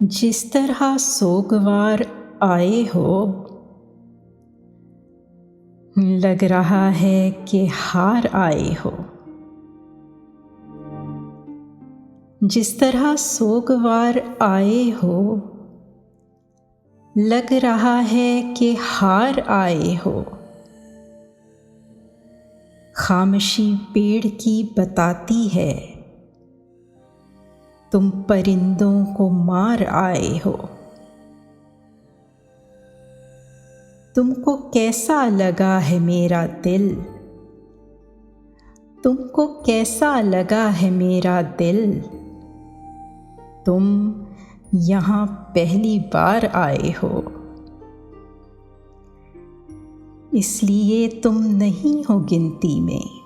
जिस तरह सोगवार आए हो, लग रहा है कि हार आए हो। जिस तरह सोगवार आए हो, लग रहा है कि हार आए हो। खामोशी पेड़ की बताती है, तुम परिंदों को मार आए हो। तुमको कैसा लगा है मेरा दिल? तुमको कैसा लगा है मेरा दिल? तुम यहाँ पहली बार आए हो, इसलिए तुम नहीं हो गिनती में।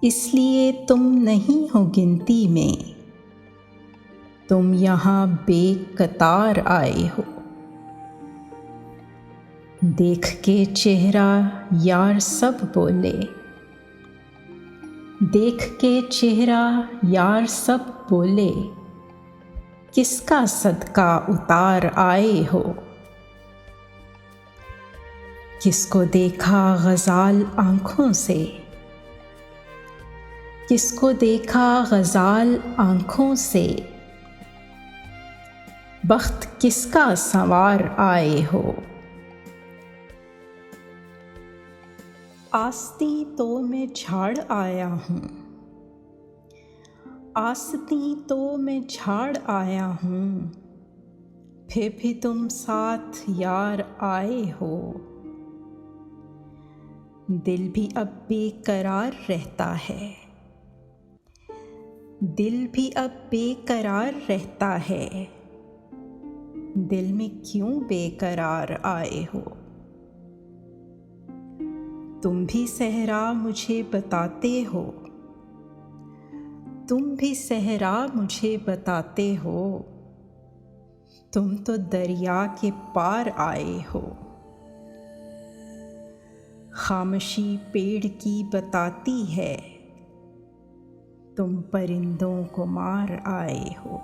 इसलिए तुम नहीं हो गिनती में। तुम यहाँ बेकतार आए हो। देख के चेहरा यार सब बोले, देख के चेहरा यार सब बोले, किसका सदका उतार आए हो। किसको देखा गज़ाल आँखों से, किसको देखा गज़ाल आँखों से, बख्त किसका संवार आए हो। आस्ती तो मैं झाड़ आया हूँ, आस्ती तो मैं झाड़ आया हूँ, फिर भी तुम साथ यार आए हो। दिल भी अब बेकरार रहता है, दिल भी अब बेकरार रहता है। दिल में क्यों बेकरार आए हो। तुम भी सहरा मुझे बताते हो, तुम भी सहरा मुझे बताते हो, तुम तो दरिया के पार आए हो। खामोशी पेड़ की बताती है, तुम परिंदों को मार आए हो।